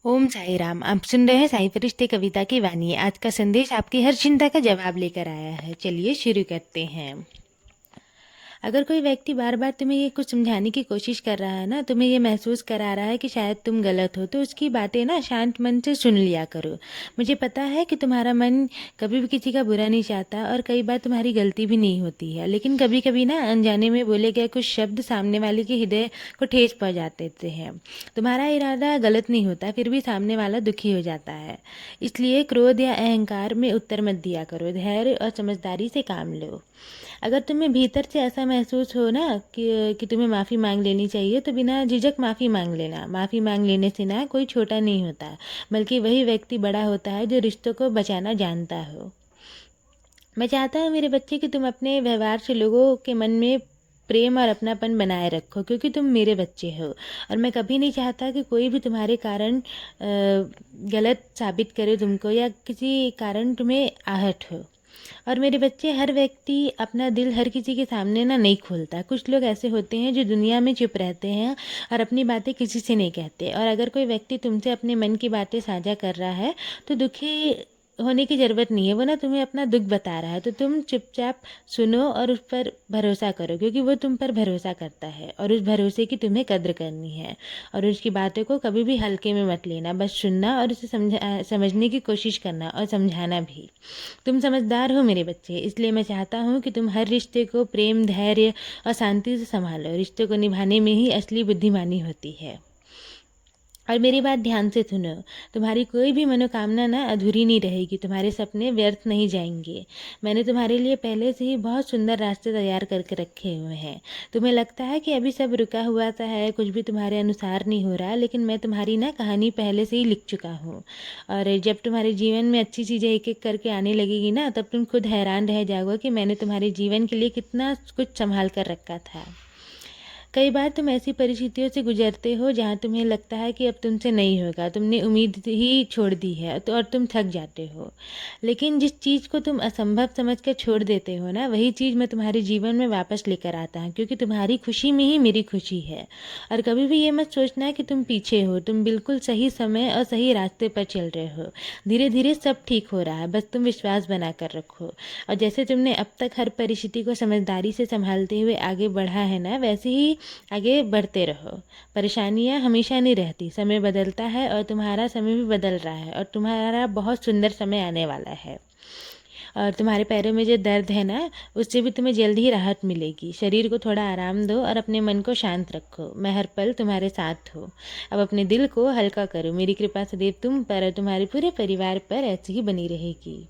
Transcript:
ओम साई राम। आप सुन रहे हैं साई फरिश्ते कविता की वाणी। आज का संदेश आपकी हर चिंता का जवाब लेकर आया है। चलिए शुरू करते हैं। अगर कोई व्यक्ति बार बार तुम्हें ये कुछ समझाने की कोशिश कर रहा है ना, तुम्हें ये महसूस करा रहा है कि शायद तुम गलत हो, तो उसकी बातें ना शांत मन से सुन लिया करो। मुझे पता है कि तुम्हारा मन कभी भी किसी का बुरा नहीं चाहता और कई बार तुम्हारी गलती भी नहीं होती है, लेकिन कभी कभी ना अनजाने में बोले गए कुछ शब्द सामने वाले के हृदय को ठेस पहुंचा देते हैं। तुम्हारा इरादा गलत नहीं होता, फिर भी सामने वाला दुखी हो जाता है। इसलिए क्रोध या अहंकार में उत्तर मत दिया करो, धैर्य और समझदारी से काम लो। अगर तुम्हें भीतर से ऐसा महसूस हो ना कि तुम्हें माफ़ी मांग लेनी चाहिए, तो बिना झिझक माफ़ी मांग लेना। माफ़ी मांग लेने से ना कोई छोटा नहीं होता, बल्कि वही व्यक्ति बड़ा होता है जो रिश्तों को बचाना जानता हो। मैं चाहता हूँ मेरे बच्चे कि तुम अपने व्यवहार से लोगों के मन में प्रेम और अपनापन बनाए रखो, क्योंकि तुम मेरे बच्चे हो और मैं कभी नहीं चाहता कि कोई भी तुम्हारे कारण गलत साबित करे तुमको या किसी कारण तुम्हें आहट हो। और मेरे बच्चे, हर व्यक्ति अपना दिल हर किसी के सामने ना नहीं खोलता। कुछ लोग ऐसे होते हैं जो दुनिया में चुप रहते हैं और अपनी बातें किसी से नहीं कहते। और अगर कोई व्यक्ति तुमसे अपने मन की बातें साझा कर रहा है, तो दुखी होने की ज़रूरत नहीं है। वो ना तुम्हें अपना दुख बता रहा है, तो तुम चुपचाप सुनो और उस पर भरोसा करो, क्योंकि वो तुम पर भरोसा करता है और उस भरोसे की तुम्हें कद्र करनी है। और उसकी बातों को कभी भी हल्के में मत लेना, बस सुनना और उसे समझने की कोशिश करना और समझाना भी। तुम समझदार हो मेरे बच्चे, इसलिए मैं चाहता हूँ कि तुम हर रिश्ते को प्रेम, धैर्य और शांति से संभालो। रिश्तों को निभाने में ही असली बुद्धिमानी होती है। और मेरी बात ध्यान से सुनो। तुम्हारी कोई भी मनोकामना ना अधूरी नहीं रहेगी, तुम्हारे सपने व्यर्थ नहीं जाएंगे। मैंने तुम्हारे लिए पहले से ही बहुत सुंदर रास्ते तैयार करके रखे हुए हैं। तुम्हें लगता है कि अभी सब रुका हुआ सा है, कुछ भी तुम्हारे अनुसार नहीं हो रहा, लेकिन मैं तुम्हारी ना कहानी पहले से ही लिख चुका हूँ। और जब तुम्हारे जीवन में अच्छी चीज़ें एक एक करके आने लगेगी ना, तब तुम खुद हैरान रह जाओगे कि मैंने तुम्हारे जीवन के लिए कितना कुछ संभाल कर रखा था। कई बार तुम ऐसी परिस्थितियों से गुजरते हो जहाँ तुम्हें लगता है कि अब तुमसे नहीं होगा, तुमने उम्मीद ही छोड़ दी है तो और तुम थक जाते हो। लेकिन जिस चीज़ को तुम असंभव समझकर छोड़ देते हो ना, वही चीज़ मैं तुम्हारे जीवन में वापस लेकर आता हूँ, क्योंकि तुम्हारी खुशी में ही मेरी खुशी है। और कभी भी ये मत सोचना कि तुम पीछे हो, तुम बिल्कुल सही समय और सही रास्ते पर चल रहे हो। धीरे धीरे सब ठीक हो रहा है, बस तुम विश्वास बना कर रखो। और जैसे तुमने अब तक हर परिस्थिति को समझदारी से संभालते हुए आगे बढ़ा है ना, वैसे ही आगे बढ़ते रहो। परेशानियां हमेशा नहीं रहती, समय बदलता है और तुम्हारा समय भी बदल रहा है और तुम्हारा बहुत सुंदर समय आने वाला है। और तुम्हारे पैरों में जो दर्द है ना, उससे भी तुम्हें जल्द ही राहत मिलेगी। शरीर को थोड़ा आराम दो और अपने मन को शांत रखो। मैं हर पल तुम्हारे साथ हूँ। अब अपने दिल को हल्का करो। मेरी कृपा सदैव तुम पर और तुम्हारे पूरे परिवार पर ऐसी ही बनी रहेगी।